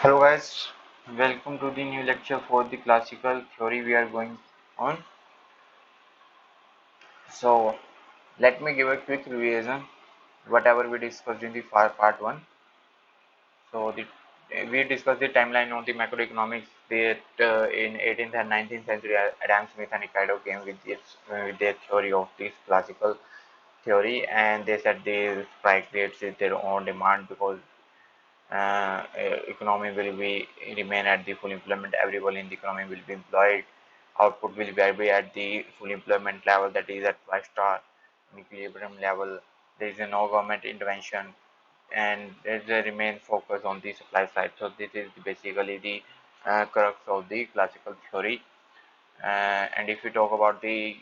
Hello guys, welcome to the new lecture for the classical theory we are going on. So let me give a quick revision whatever we discussed in the part 1. So we discussed the timeline of the macroeconomics that in 18th and 19th century Adam Smith and Ricardo came with their theory of this classical theory, and they said the supply creates their own demand because economy will be remain at the full employment. Everyone in the economy will be employed. Output will be at the full employment level, that is at 5 star equilibrium level. There is no government intervention, and there is a remain focus on the supply side. So this is basically the crux of the classical theory. And if we talk about the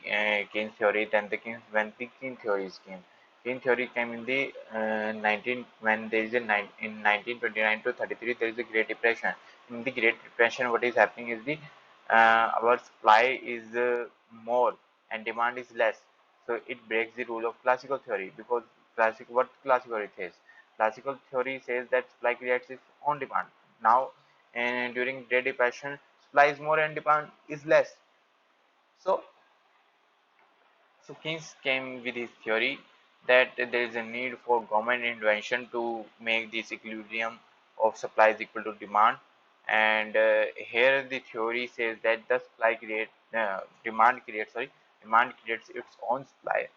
Keynes theory, then when the Keynes theory came. Keynes theory came in the 19 when there is a in 1929 to 33 there is a Great Depression. In the Great Depression, what is happening is the our supply is more and demand is less. So it breaks the rule of classical theory, because classical theory says. Classical theory says that supply creates its own demand. Now, and during Great Depression, supply is more and demand is less. So, Keynes came with his theory that there is a need for government intervention to make this equilibrium of supply is equal to demand. And here the theory says that the demand creates its own supply.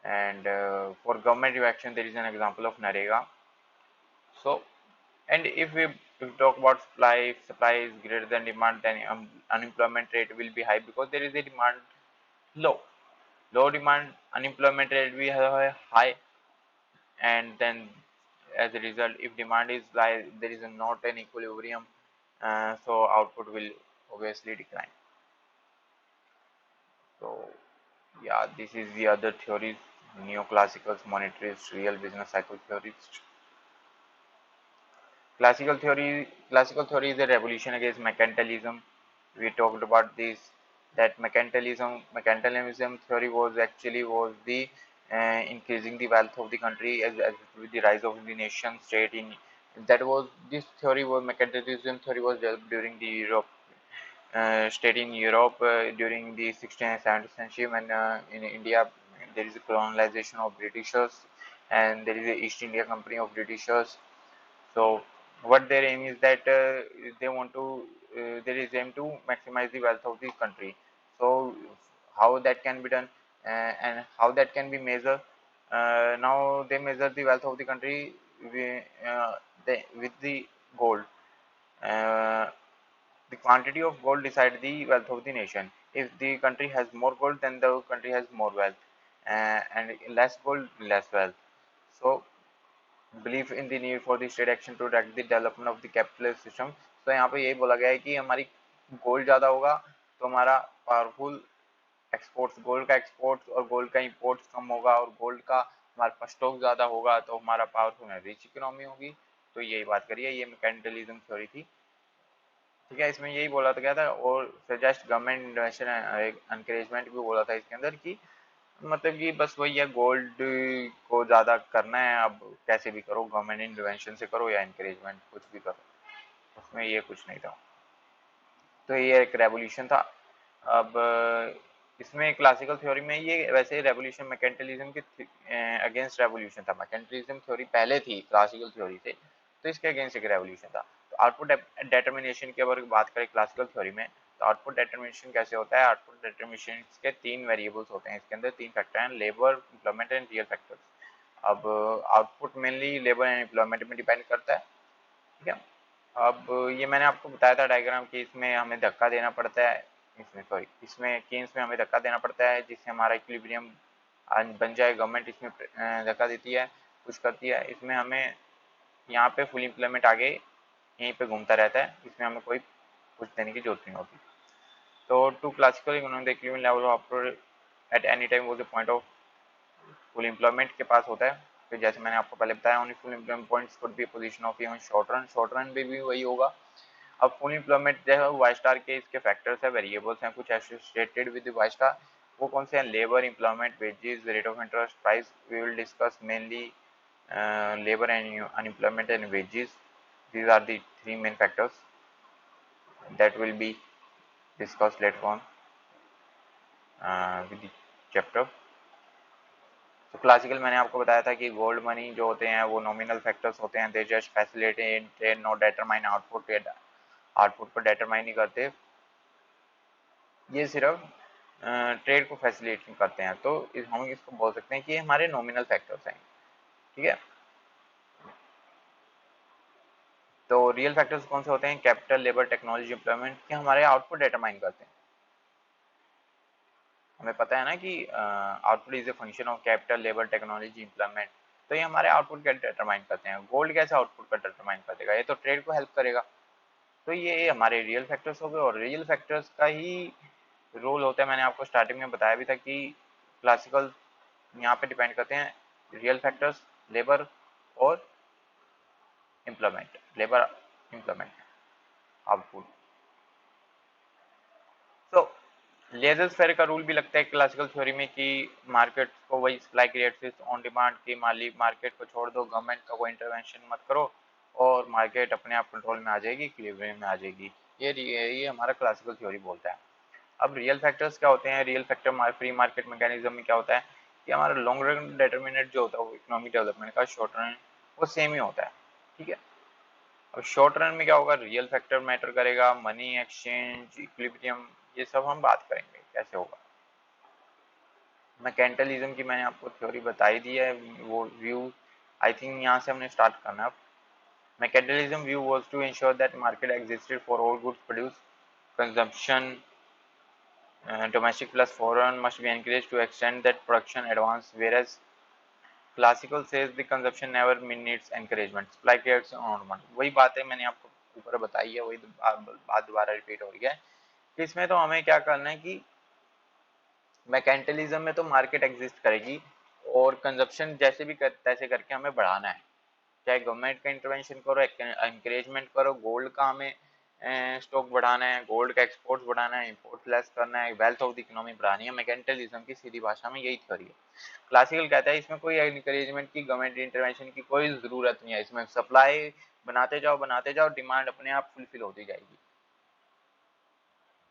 And for government action, there is an example of Narega. So, and if we talk about supply, if supply is greater than demand, then unemployment rate will be high because there is a demand low. Low demand, unemployment rate will have high, and then as a result, if demand is like there is not an equilibrium, so output will obviously decline. So yeah, this is the other theories: neoclassicals, monetarists, real business cycle theorists. Classical theory is a revolution against mercantilism. We talked about this, that mercantilism theory was the increasing the wealth of the country as with the rise of the nation state. In that was this theory was mercantilism theory was developed during the Europe state in Europe during the 16th and 17th century, when in India there is a colonization of Britishers, and there is a East India Company of Britishers. So what their aim is that they want to there is aim to maximize the wealth of the country. So how that can be done, and how that can be measured? Now they measure the wealth of the country with the gold. Uh, the quantity of gold decides the wealth of the nation. If the country has more gold, then the country has more wealth, and less gold, less wealth. So belief in the need for the state action to direct the development of the capitalist system. तो यहाँ पे यही बोला गया है कि हमारी gold ज़्यादा होगा तो हमारा पावरफुल एक्सपोर्ट्स, गोल्ड का एक्सपोर्ट्स और गोल्ड का इंपोर्ट्स कम होगा, और गोल्ड का हमारे पास स्टॉक ज़्यादा होगा तो हमारा पावरफुल रिच इकोनॉमी होगी। तो यही बात करिए, ये मैकेनिकलिज्म थ्योरी थी। ठीक है, इसमें यही बोला तो गया था, और सजेस्ट गवर्नमेंट इन्वेस्टमेंट एनकरेजमेंट भी बोला था इसके अंदर की, मतलब कि बस वही है, गोल्ड को ज़्यादा करना है, अब कैसे भी करो, गवर्नमेंट इंटरवेंशन से करो या इंकरेजमेंट, कुछ भी करो, उसमें ये कुछ नहीं था। तो ये एक रेवोल्यूशन था। अब इसमें क्लासिकल थ्योरी में ये वैसे रेवोल्यूशन मैकेनिकलिज्म के अगेंस्ट रेवोल्यूशन था। मैकेनिकलिज्म थ्योरी पहले थी क्लासिकल थ्योरी से, तो इसके अगेंस्ट एक रेवोल्यूशन था। तो आउटपुट डिटर्मिनेशन की अगर बात करें क्लासिकल थ्योरी में, तो आउटपुट डिटर्मिनेशन कैसे होता है? आउटपुट डिटर्मिनेशन के 3 वेरिएबल्स होते हैं, इसके अंदर 3 फैक्टर हैं: labour, employment and real factors. अब output mainly labour and employment में डिपेंड करता है। ठीक है, अब ये मैंने आपको बताया था डायग्राम कि इसमें हमें धक्का देना पड़ता है, इसमें केन्स में हमें धक्का देना पड़ता है जिससे हमारा इक्विलिब्रियम बन जाए। गवर्नमेंट इसमें धक्का देती है, कुछ करती है, इसमें हमें यहाँ पे फुल एम्प्लॉयमेंट आगे यहीं पे घूमता रहता है, इसमें हमें कोई कुछ देने की जरूरत नहीं होती। तो to classical economy the equilibrium level of at any time was the point of full employment के पास होता है। फिर जैसे मैंने आपको पहले बताया, only full employment points could be position of even short run में भी वही होगा। अब फुल एम्प्लॉयमेंट जो है वाई स्टार के इसके फैक्टर्स है, वेरिएबल्स हैं कुछ एसोसिएटेड विद वाई स्टार। वो कौन से हैं? Labour, employment, wages, rate of interest, price. We will discuss mainly labour and unemployment and wages. These are the three main factors that will be discussed later on with the chapter. तो classical मैंने आपको बताया था कि gold money जो होते हैं वो नॉमिनल फैक्टर्स होते हैं, they just facilitate trade not determine output, output को डिटरमाइन नहीं करते, ये सिर्फ ट्रेड को फैसिलिटेट करते हैं। तो हम इसको बोल सकते हैं कि हमारे नॉमिनल फैक्टर्स हैं, ठीक है। तो रियल फैक्टर्स कौन से होते हैं? कैपिटल, लेबर, टेक्नोलॉजी, एम्प्लॉयमेंट, के हमारे आउटपुट डिटरमाइन करते हैं। हमें पता है ना कि output is a function of capital, labour, technology, employment. तो ये हमारे आउटपुट का डिटरमाइन करते हैं। गोल्ड कैसे आउटपुट का डिटरमाइन कर देगा? ये तो ट्रेड को हेल्प करेगा। तो ये हमारे रियल फैक्टर्स हो गए, और रियल फैक्टर्स का ही रोल होता है। मैंने आपको स्टार्टिंग में बताया भी था कि क्लासिकल यहाँ पे डिपेंड करते हैं रियल फैक्टर्स, लेबर और एम्प्लॉयमेंट, लेबर, एम्प्लॉयमेंट, आउटपुट। तो लेजर फेयर का रूल भी लगता है क्लासिकल थ्योरी में कि मार्केट को वही सप्लाई क्रिएट्स ऑन डिमांड की, मालिक मार्केट को छोड़ दो, गवर्नमेंट का कोई इंटरवेंशन मत करो और मार्केट अपने आप कंट्रोल में आ जाएगी, इक्विलिब्रियम में आ जाएगी। ये हमारा क्लासिकल थ्योरी बोलता है। अब रियल फैक्टर्स क्या होते हैं? Real factor free market mechanism में क्या होता है कि हमारा लॉन्ग रन डिटर्मिनेंट जो होता है वो इकोनॉमिक डेवलपमेंट का, शॉर्ट रन वो सेम ही होता है, ठीक है। अब शॉर्ट रन में क्या होगा? रियल फैक्टर मैटर करेगा, मनी, एक्सचेंज, इक्विलिब्रियम, ये सब हम बात करेंगे कैसे होगा। मैकेनिकलिज्म की मैंने आपको थ्योरी बताई दी है, वो व्यू आई थिंक यहाँ से हमने स्टार्ट करना है। Mechanicalism view was to ensure that market existed for all goods produce, consumption domestic plus foreign must be encouraged to extend that production advance, whereas classical says the consumption never needs encouragement, supply creates on। वही बात है मैंने आपको ऊपर बताई है, वही बात दोबारा रिपीट हो रही है। इसमें तो हमें क्या करना है कि मैकेनिकलिज्म में तो मार्केट एग्जिस्ट करेगी और कंजप्शन जैसे भी तैसे करके हमें बढ़ाना है, चाहे गवर्नमेंट का इंटरवेंशन करो, एनकरेजमेंट करो। गोल्ड का हमें स्टॉक बढ़ाना है, गोल्ड का एक्सपोर्ट्स बढ़ाना है, इंपोर्ट लेस करना है, वेल्थ ऑफ द इकोनॉमी बढ़ानी है। मैकेनिकलिज्म की सीधी भाषा में यही थ्योरी है। क्लासिकल कहता है इसमें कोई एनकरेजमेंट की, गवर्नमेंट इंटरवेंशन की कोई जरूरत नहीं है, इसमें सप्लाई बनाते जाओ, डिमांड अपने आप फुलफिल होती जाएगी।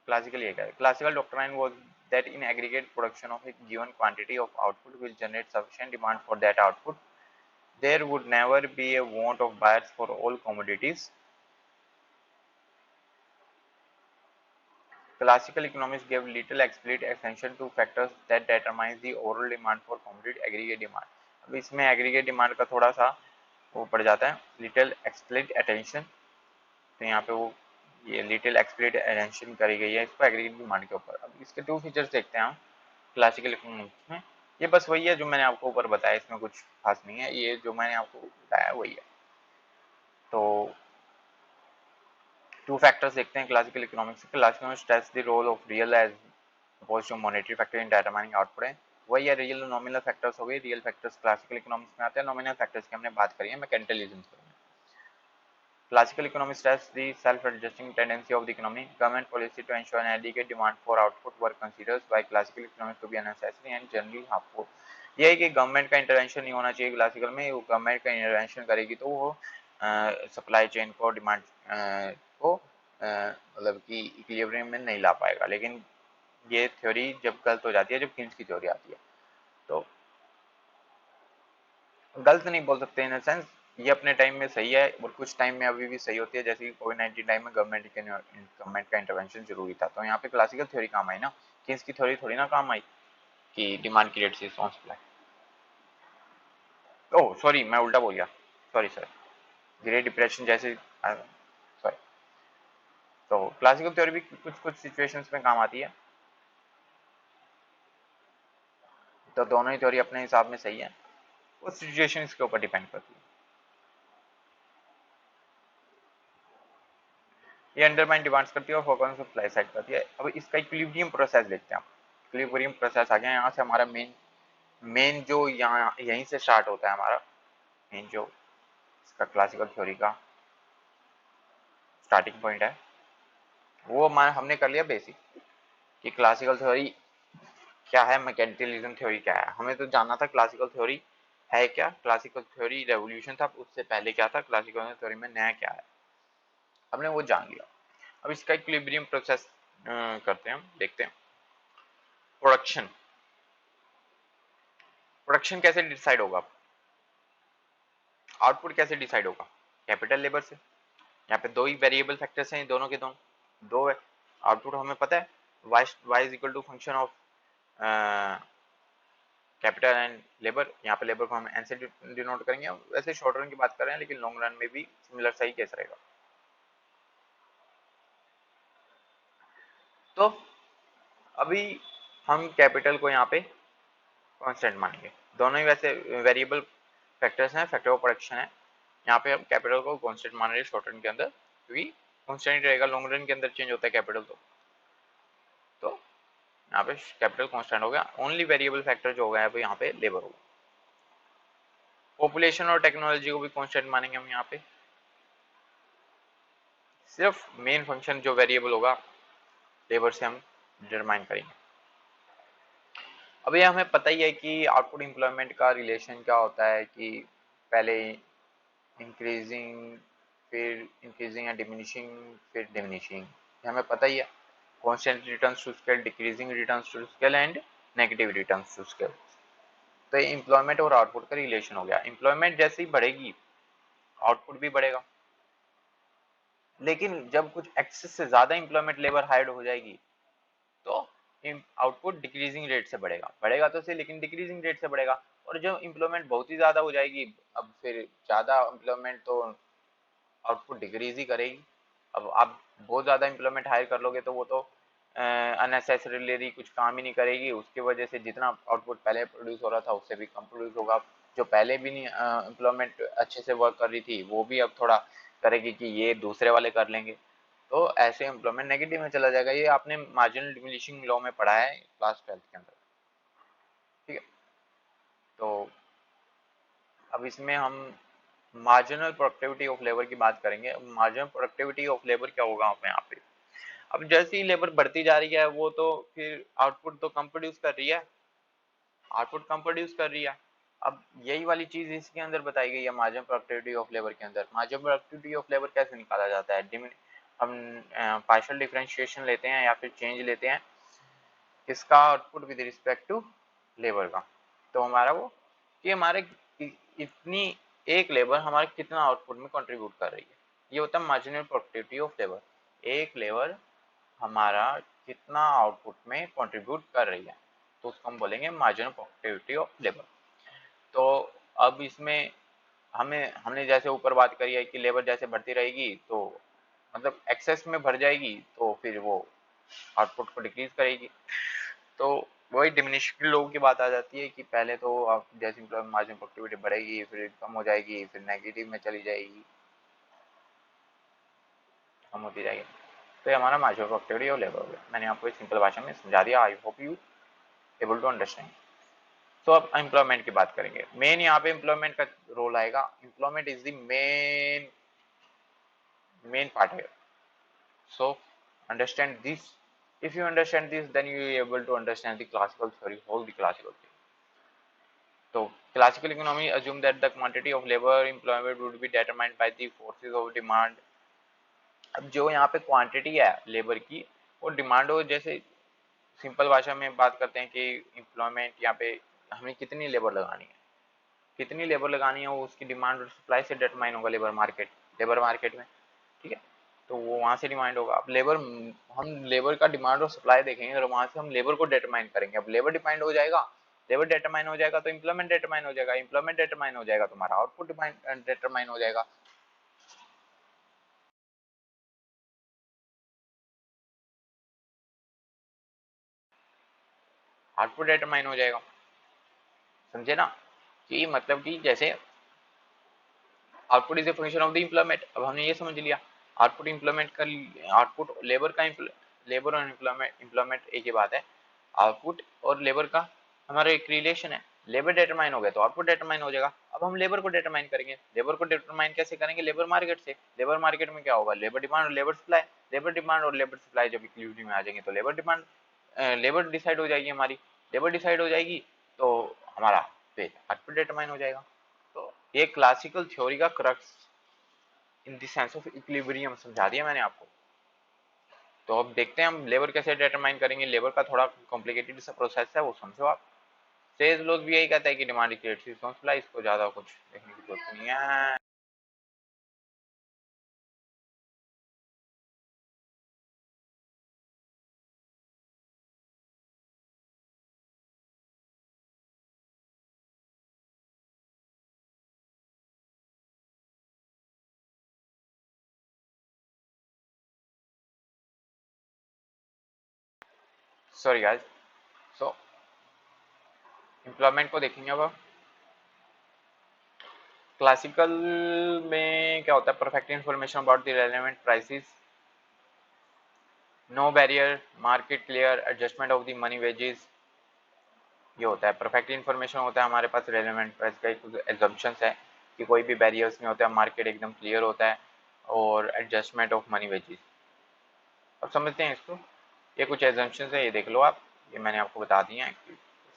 क्लासिकल ये कहता है, classical doctrine was that in aggregate production of a given quantity of output will generate sufficient demand for that output. There would never be a want of buyers for all commodities. Classical economics gave little explicit attention to factors that determine the overall demand for commodity aggregate demand. अब इसमें aggregate demand का थोड़ा सा वो पड़ जाता है, little explicit attention। तो यहाँ पे वो ये लिटिल एक्सप्लिसिट अटेंशन करी गई है इसको एग्रीगेट डिमांड के ऊपर। अब इसके टू फीचर्स देखते हैं हम क्लासिकल इकोनॉमिक्स में। ये बस वही है जो मैंने आपको ऊपर बताया, इसमें कुछ खास नहीं है, ये जो मैंने आपको बताया वही है। तो टू फैक्टर्स देखते हैं क्लासिकल इकोनॉमिक्स। क्लासिकल में stress the role of real as oppose to monetary factor in determining output है। वही है, रियल नॉमिनल फैक्टर्स हो गए। रियल फैक्टर्स क्लासिकल इकोनॉमिक्स में आते हैं, नॉमिनल फैक्टर्स की हमने बात करी है मैकेनिकलिज्म में। Classical economics stress the self-adjusting tendency of the economy. Government policy to ensure an adequate demand for output were considered by classical economics to be unnecessary and generally harmful. यह है कि government का इंटरवेंशन नहीं होना चाहिए classical में। वो government का इंटरवेंशन करेगी तो वो सप्लाई चेन को, डिमांड को मतलब कि इक्विलिब्रियम में नहीं ला पाएगा। लेकिन ये थ्योरी जब गलत हो जाती है, जब किन्स की थ्योरी आती है, तो गलत नहीं बोल सकते इन सेंस, ये अपने टाइम में सही है और कुछ टाइम में अभी भी सही होती है। जैसे कि कोविड-19 टाइम में गवर्नमेंट का इंटरवेंशन जरूरी था, तो यहाँ पे क्लासिकल थ्योरी काम आई ना, किन्स की थ्योरी थोड़ी ना काम आई कि demand creates on supply. Oh sorry, मैं उल्टा बोल गया, सॉरी सर, ग्रेट डिप्रेशन जैसे, सॉरी। तो क्लासिकल थ्योरी भी कुछ कुछ सिचुएशंस में काम आती है। तो दोनों ही थ्योरी अपने हिसाब में सही है, उस सिचुएशन के ऊपर डिपेंड करती है। ये अंडरमाइन डिमांड्स करती है और फोकस सप्लाई साइड करती है। अब इसका इक्विलिब्रियम प्रोसेस देखते हैं हम। इक्विलिब्रियम प्रोसेस आ गया, यहाँ से हमारा मेन जो यहाँ यहीं से स्टार्ट होता है हमारा मेन जो इसका क्लासिकल थ्योरी का स्टार्टिंग पॉइंट है, वो हमने कर लिया बेसिक कि क्लासिकल थ्योरी क्या है, मैकेनिकलिज्म थ्योरी क्या है। हमें तो जानना था क्लासिकल थ्योरी है क्या, क्लासिकल थ्योरी रेवोल्यूशन था, उससे पहले क्या था, क्लासिकल थ्योरी में नया क्या है। हमने वो जान लिया। अब इसका इक्विलिब्रियम प्रोसेस करते हैं, हम देखते हैं। प्रोडक्शन, प्रोडक्शन कैसे डिसाइड होगा, आउटपुट कैसे डिसाइड होगा, कैपिटल लेबर से। यहाँ पे दो ही वेरिएबल फैक्टर्स हैं, दोनों के दोनों दो है। आउटपुट हमें पता है y is equal to function of capital and labour. यहाँ पे लेबर को हम एन से डिनोट करेंगे। वैसे शॉर्ट रन की बात कर रहे हैं, लेकिन लॉन्ग रन में भी सिमिलर सही केस रहेगा। तो अभी हम कैपिटल को यहाँ पे कांस्टेंट मानेंगे। दोनों ही वैसे वेरिएबल फैक्टर्स हैं, फैक्टर ऑफ प्रोडक्शन है। यहाँ पे हम कैपिटल को कांस्टेंट मान रहे हैं शॉर्ट रन के अंदर, क्योंकि कांस्टेंट रहेगा, लॉन्ग रन के अंदर चेंज होता है कैपिटल। तो यहाँ पे कैपिटल कांस्टेंट हो गया। ओनली वेरिएबल फैक्टर जो होगा यहाँ पे लेबर होगा। पॉपुलेशन और टेक्नोलॉजी को भी कांस्टेंट मानेंगे हम यहाँ पे। सिर्फ मेन फंक्शन जो वेरिएबल होगा लेबर से हम डिटरमाइन करेंगे। अब ये हमें पता ही है कि आउटपुट एम्प्लॉयमेंट का रिलेशन क्या होता है, कि पहले इंक्रीजिंग, फिर इंक्रीजिंग या डिमिनिशिंग, फिर डिमिनिशिंग, हमें पता ही है। Constant returns to scale, decreasing returns to scale and negative returns to scale. तो ये एम्प्लॉयमेंट और आउटपुट का रिलेशन हो गया। एम्प्लॉयमेंट जैसे ही बढ़ेगी आउटपुट भी बढ़ेगा, लेकिन जब कुछ एक्सेस से ज्यादा एम्प्लॉयमेंट लेबर हायर्ड हो जाएगी तो आउटपुट डिक्रीजिंग रेट से बढ़ेगा। बढ़ेगा तो सही, लेकिन डिक्रीजिंग रेट से बढ़ेगा। और जब एम्प्लॉयमेंट बहुत ही ज्यादा हो जाएगी, अब फिर ज्यादा एम्प्लॉयमेंट तो आउटपुट डिक्रीज ही करेगी। अब आप बहुत ज़्यादा एम्प्लॉयमेंट हायर कर लोगे तो वो तो अननेसेसरीली कुछ काम ही नहीं करेगी। उसकी वजह से जितना आउटपुट पहले प्रोड्यूस हो रहा था उससे भी कम प्रोड्यूस होगा। जो पहले भी नहीं एम्प्लॉयमेंट अच्छे से वर्क कर रही थी वो भी अब थोड़ा करेगी कि ये दूसरे वाले कर लेंगे, तो ऐसे एम्प्लॉयमेंट नेगेटिव में चला जाएगा। ये आपने मार्जिनल डिमिनिशिंग लॉ में पढ़ा है क्लास 12 के अंदर, ठीक है। तो अब इसमें हम मार्जिनल प्रोडक्टिविटी ऑफ लेबर की बात करेंगे। मार्जिनल प्रोडक्टिविटी ऑफ लेबर क्या होगा हमें यहाँ पे। अब जैसे ही लेबर बढ़ती जा रही है वो तो फिर आउटपुट तो कम प्रोड्यूस कर रही है, आउटपुट कम प्रोड्यूस कर रही है। अब यही वाली चीज इसके अंदर बताई गई है मार्जिनल प्रोडक्टिविटी ऑफ लेबर के अंदर। मार्जिनल प्रोडक्टिविटी ऑफ लेबर कैसे निकाला जाता है, हम पार्शियल डिफरेंशिएशन लेते हैं या फिर चेंज लेते हैं इसका output with respect to labour का। तो हमारा वो कि हमारे इतनी एक लेबर हमारे कितना आउटपुट में कंट्रीब्यूट कर रही है, ये होता है मार्जिनल प्रोडक्टिविटी ऑफ लेबर। एक लेबर हमारा कितना आउटपुट में कंट्रीब्यूट कर रही है, तो उसको हम बोलेंगे मार्जिनल प्रोडक्टिविटी ऑफ लेबर। तो अब इसमें हमने जैसे ऊपर बात करी है कि लेबर जैसे बढ़ती रहेगी तो मतलब एक्सेस में भर जाएगी तो फिर वो आउटपुट को डिक्रीज करेगी। तो वही डिमिनिशिंग लोगों की बात आ जाती है कि पहले तो आप जैसे मार्जिन प्रोडक्टिविटी बढ़ेगी, फिर कम हो जाएगी, फिर नेगेटिव में चली जाएगी, कम होती जाएगी। तो ये हमारा मार्जिन प्रोडक्टिविटी और लेबर हो गया। मैंने आपको एक सिंपल भाषा में समझा दिया। I hope you able to understand. तो अब एम्प्लॉयमेंट की बात करेंगे। मेन यहाँ पे एम्प्लॉयमेंट का रोल आएगा। Employment is the main part है। So understand this. if you understand this then you are able to understand the classical theory, whole the classical theory. So classical economy assume that the quantity of labor employment would be determined by the forces of demand. अब जो यहाँ पे quantity है labour की वो demand हो, जैसे simple भाषा में बात करते हैं कि एम्प्लॉयमेंट यहाँ पे हमें कितनी लेबर लगानी है, कितनी लेबर लगानी है वो उसकी डिमांड और सप्लाई से डिटरमाइन होगा लेबर मार्केट में, ठीक है। तो वो वहाँ से डिमांड होगा। अब लेबर, हम लेबर का डिमांड और सप्लाई देखेंगे और वहाँ से हम लेबर को डिटरमाइन करेंगे। अब लेबर डिमांड हो जाएगा, लेबर डिटरमाइन हो जाएगा तो इम्प्लॉयमेंट डिटरमाइन हो जाएगा, इम्प्लॉयमेंट डिटरमाइन हो जाएगा तो हमारा आउटपुट डिटरमाइन हो जाएगा। आउटपुट डिटरमाइन हो जाएगा, समझे ना। कि मतलब कि जैसे output is a function of the employment. अब हमने ये समझ लिया आउटपुट इम्प्लॉयमेंट का, आउटपुट लेबर का, लेबर और इम्प्लॉयमेंट एक ही बात है। आउटपुट और लेबर का हमारा एक रिलेशन है। लेबर डिटरमाइन हो गया तो आउटपुट डिटरमाइन हो जाएगा। अब हम लेबर को डिटरमाइन करेंगे। लेबर को डिटरमाइन कैसे करेंगे, लेबर मार्केट से। लेबर मार्केट में क्या होगा, लेबर डिमांड और लेबर सप्लाई। लेबर डिमांड और लेबर सप्लाई जब इक्विलिब्रियम में आ जाएंगे तो लेबर डिमांड, लेबर डिसाइड हो जाएगी हमारी। लेबर डिसाइड हो जाएगी तो हमारा फिर आउटपुट डिटरमाइन हो जाएगा। तो ये क्लासिकल थ्योरी का crux in the sense of equilibrium समझा दिया मैंने आपको। तो अब देखते हैं हम लेबर कैसे डिटरमाइन करेंगे। लेबर का थोड़ा कॉम्प्लिकेटेड सा प्रोसेस है, वो समझो आप। सेल्स लोग भी यही कहता है कि डिमांड क्रिएट्स रिस्पांस सप्लाई, इसको ज्यादा कुछ देखने की जरूरत नहीं है। Sorry guys. सो एम्प्लॉयमेंट को देखेंगे अब। क्लासिकल में क्या होता है, perfect information about the relevant prices, no barrier, market clear, adjustment of the money wages, ये होता है। परफेक्ट इन्फॉर्मेशन होता है हमारे पास रेलेवेंट प्राइस का एक एजम्पशंस है कि कोई भी बैरियर्स नहीं होता है, मार्केट एकदम क्लियर होता है, और एडजस्टमेंट ऑफ मनी वेजेस। अब समझते हैं इसको। ये कुछ एजम्पशंस है, ये देख लो आप, ये मैंने आपको बता दिए हैं,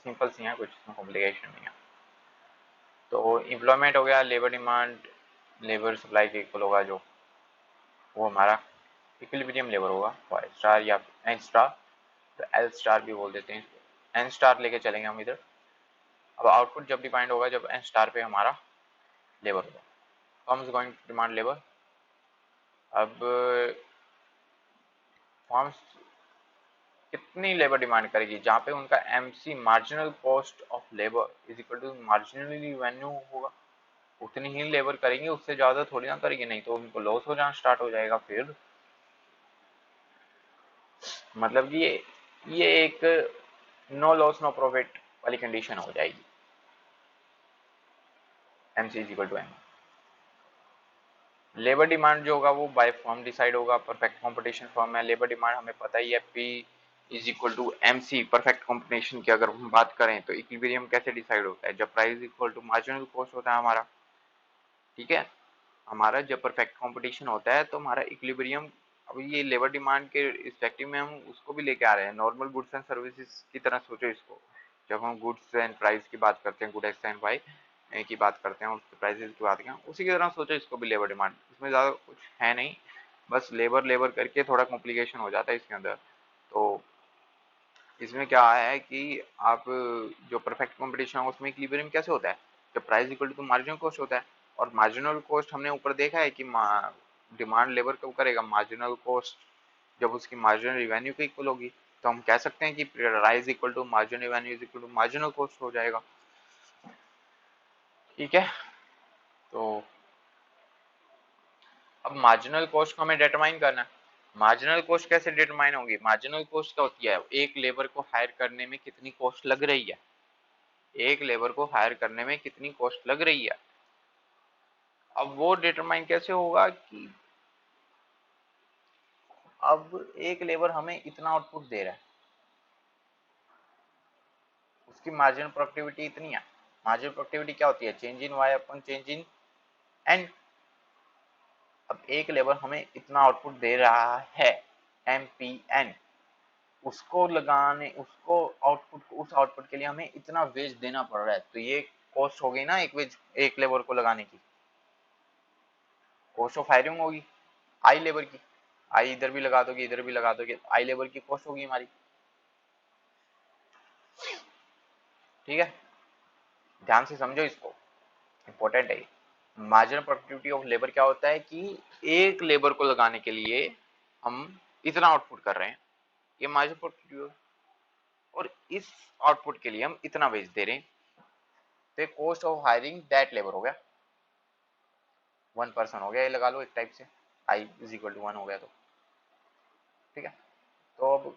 सिंपल सी हैं, कुछ इसमें कॉम्प्लिकेशन नहीं है। तो एम्प्लॉयमेंट हो गया, लेबर डिमांड, लेबर सप्लाई के इक्वल होगा जो, वो हमारा इक्विलिब्रियम लेबर होगा, वाई स्टार या एन स्टार, तो एल स्टार भी बोल देते हैं इसको, एन स्टार लेके चलेंगे हम इधर। अब आउटपुट जब डिफाइंड होगा जब एन स्टार पे हमारा लेबर होगा, firms going to demand labour. अब फर्म्स कितनी लेबर डिमांड करेगी, जहाँ पे उनका MC marginal cost of labour is equal to marginal revenue होगा, उतनी ही लेबर करेंगे, उससे ज्यादा थोड़ी ना करेंगे, नहीं तो उनको लॉस हो जाना स्टार्ट हो जाएगा फिर। मतलब कि ये एक नो लॉस नो प्रॉफिट वाली कंडीशन हो जाएगी, MC is equal to M. Labour demand जो होगा वो बाय फॉर्म डिसाइड होगा, परफेक्ट कंपटीशन फॉर्म है। लेबर डिमांड हमें पता ही है, P is equal to M C. Perfect competition की अगर हम बात करें तो इक्विलिब्रियम कैसे डिसाइड होता है, जब price equal to marginal cost होता है हमारा, ठीक है। हमारा जब परफेक्ट कंपटीशन होता है तो हमारा इक्विलिब्रियम, अब ये लेबर डिमांड के रिस्पेक्टिव में हम उसको भी लेके आ रहे हैं, नॉर्मल गुड्स एंड सर्विसेज की तरह सोचो इसको। जब हम गुड्स एंड प्राइस की बात करते हैं, गुड एक्स एंड वाई की बात करते हैं, उसके प्राइसेस की बात करते हैं, उसी की तरह सोचो इसको भी लेबर डिमांड। इसमें ज़्यादा कुछ है नहीं, बस लेबर लेबर करके थोड़ा कॉम्प्लिकेशन हो जाता है इसके अंदर। तो इसमें क्या है कि आप जो परफेक्ट कंपटीशन है उसमें इक्विलिब्रियम कैसे होता है, जब price equal to marginal cost होता है, और मार्जिनल कॉस्ट हमने ऊपर देखा है कि डिमांड लेबर कब करेगा, मार्जिनल कॉस्ट जब उसकी मार्जिनल रिवेन्यू के इक्वल होगी। तो हम कह सकते हैं कि price equal to marginal revenue is equal to marginal cost हो जाएगा, ठीक है। तो अब मार्जिनल कॉस्ट को हमें डिटरमाइन करना है। मार्जिनल कॉस्ट कैसे डिटरमाइन होगी, मार्जिनल कॉस्ट क्या होती है, एक लेबर को हायर करने में कितनी कॉस्ट लग रही है, एक लेबर को हायर करने में कितनी कॉस्ट लग रही है। अब वो डिटरमाइन कैसे होगा कि अब एक लेबर हमें इतना आउटपुट दे रहा है, उसकी मार्जिनल प्रोडक्टिविटी इतनी है। मार्जिनल प्रोडक्टिविटी क्या होती है, change in Y upon change in N. अब एक लेबर हमें इतना आउटपुट दे रहा है, एम पी एन, उसको लगाने, उसको आउटपुट, उस आउटपुट के लिए हमें इतना वेज देना पड़ रहा है, तो ये कॉस्ट हो गई ना एक वेज, एक लेबर को लगाने की कॉस्ट ऑफ हायरिंग होगी, आई लेबर की। आई इधर भी लगा दोगे इधर भी लगा दोगे, आई लेबर की कॉस्ट होगी हमारी, ठीक है। ध्यान से समझो इसको, इंपॉर्टेंट है। मार्जिनल प्रोडक्टिविटी ऑफ लेबर क्या होता है कि एक लेबर को लगाने के लिए हम इतना आउटपुट कर रहे हैं, ये मार्जिनल प्रोडक्टिविटी, और इस आउटपुट के लिए हम इतना वेज दे रहे हैं, तो cost of hiring that labour हो गया, 1% हो गया, ये लगा लो एक टाइप से, आई इज इक्वल टू 1 हो गया तो, ठीक है। तो अब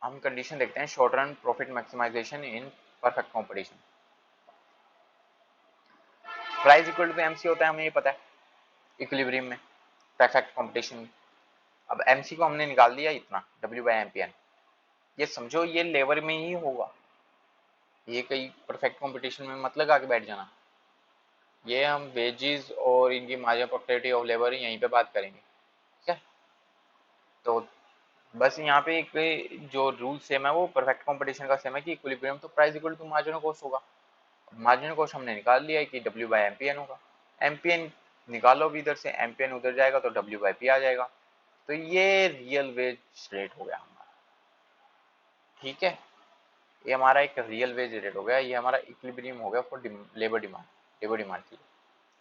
हम कंडीशन देखते हैं, short run profit maximisation in perfect competition. Price equal to MC होता है, हमें ये पता है इक्विलिब्रियम में, परफेक्ट कॉम्पिटिशन। अब एमसी को हमने निकाल दिया इतना, W by M P N, ये समझो ये लेबर में ही होगा, ये कहीं परफेक्ट कॉम्पिटिशन में मत लगा के बैठ जाना, ये हम वेजेस और इनकी मार्जिनल प्रोडक्टिविटी ऑफ लेबर यहीं पे बात करेंगे, ठीक है। तो बस यहाँ पे एक जो रूल सेम है वो परफेक्ट कंपटीशन का सेम है कि इक्विलिब्रियम तो price equal to marginal cost होगा। मार्जिनल कॉस्ट हमने निकाल लिया है कि W by M P N होगा। एम पी एन निकालो भी इधर से, एम्पियन उधर जाएगा तो WP आ जाएगा। तो ये रियल वेज रेट हो गया हमारा, ठीक है। ये हमारा एक रियल वेज रेट हो गया, ये हमारा इक्विलिब्रियम हो गया for labour demand, labour demand की।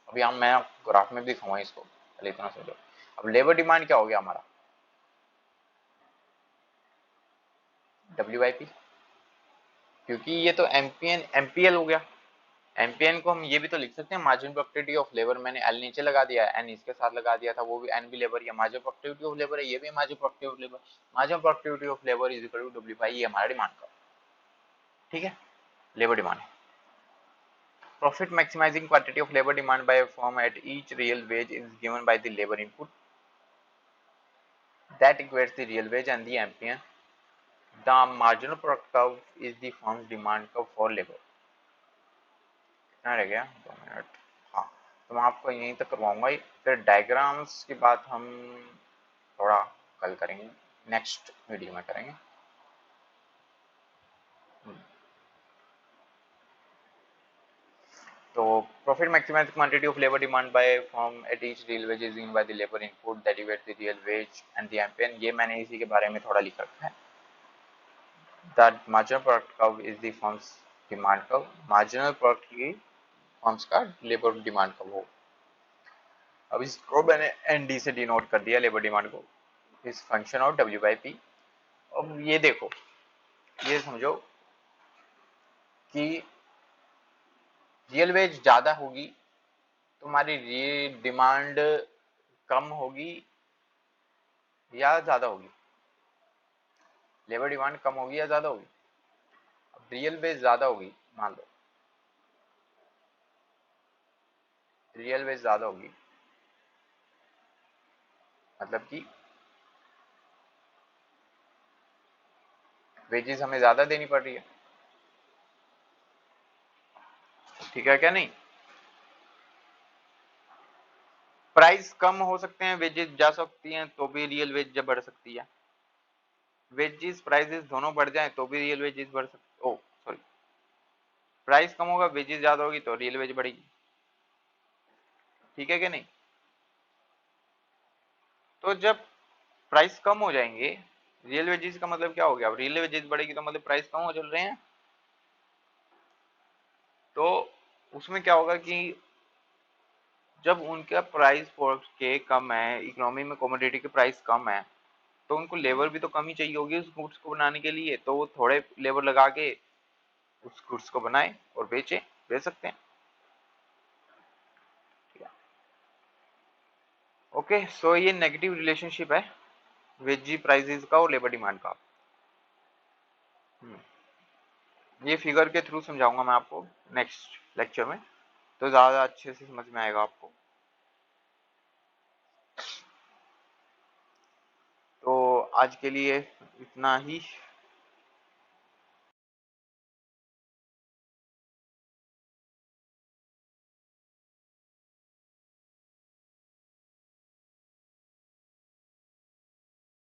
अभी हम मैं ग्राफ में भी दिखाऊंगा इसको, पहले इतना समझो। अब लेबर डिमांड क्या हो गया हमारा, WIP, क्योंकि ये तो एमपीएन एमपीएल हो गया। एमपीएन को हम ये भी तो लिख सकते हैं, मार्जिन प्रोडक्टिविटी ऑफ लेबर, मैंने एल नीचे लगा दिया, एन इसके साथ लगा दिया था, वो भी एन भी लेबर, या मार्जिन प्रोडक्टिविटी ऑफ लेबर है, ये भी margin productivity of labour. Margin productivity of labour is equal to WI, ये हमारा डिमांड का, ठीक है, लेबर डिमांड है। Profit maximizing quantity of labor demand by a firm at each real wage is given by the labor input that equates the real wage and the MPN. The marginal product curve is the firm's demand curve for labor. कितना रह गया, 2 minute. हाँ, तो मैं आपको यहीं तक करवाऊंगा, फिर डायग्राम्स की बात हम थोड़ा कल करेंगे, नेक्स्ट वीडियो में करेंगे। तो profit maximize quantity of labor demand by firm at each real wage is given by the labor input that equates the real wage and the MPN, ये मैंने इसी के बारे में थोड़ा लिख रखा है। The marginal product curve is the firm's demand curve, marginal product की फर्म्स का लेबर डिमांड कर्व हो। अब इसको मैंने ND से डिनोट कर दिया, लेबर डिमांड को, इस फंक्शन ऑफ WIP। अब ये देखो, ये समझो कि रियल वेज ज्यादा होगी तो हमारी डिमांड कम होगी या ज्यादा होगी, लेबर डिमांड कम होगी या ज्यादा होगी। अब रियल वेज ज्यादा होगी, मान लो रियल वेज ज्यादा होगी, मतलब कि वेजेस हमें ज्यादा देनी पड़ रही है, ठीक है क्या नहीं। प्राइस कम हो सकते हैं, वेजेस जा सकती हैं, तो भी रियल वेज जब बढ़ सकती है। वेजेस प्राइसेस दोनों बढ़ जाएं तो भी रियल वेजेस बढ़ सकती, ओ सॉरी, प्राइस कम होगा वेजेस ज्यादा होगी तो रियल वेज बढ़ेगी, ठीक है कि नहीं। तो जब प्राइस कम हो जाएंगे, रियल वेजेस का मतलब क्या हो गया, अब रियल वेजेस बढ़ेगी तो मतलब प्राइस कम हो चल रहे हैं, तो उसमें क्या होगा कि जब उनका प्राइस के कम है, इकोनॉमी में कमोडिटी के प्राइस कम है, तो उनको लेबर भी तो कम ही चाहिए होगी उस गुड्स को बनाने के लिए, तो वो थोड़े लेबर लगा के उस गुड्स को बनाए और बेच सकते हैं। ओके, सो ये नेगेटिव रिलेशनशिप है वेजी प्राइसेस का और लेबर डिमांड का। ये फिगर के थ्रू समझाऊंगा मैं आपको नेक्स्ट लेक्चर में, तो ज़्यादा अच्छे से समझ में आएगा आपको। तो आज के लिए इतना ही।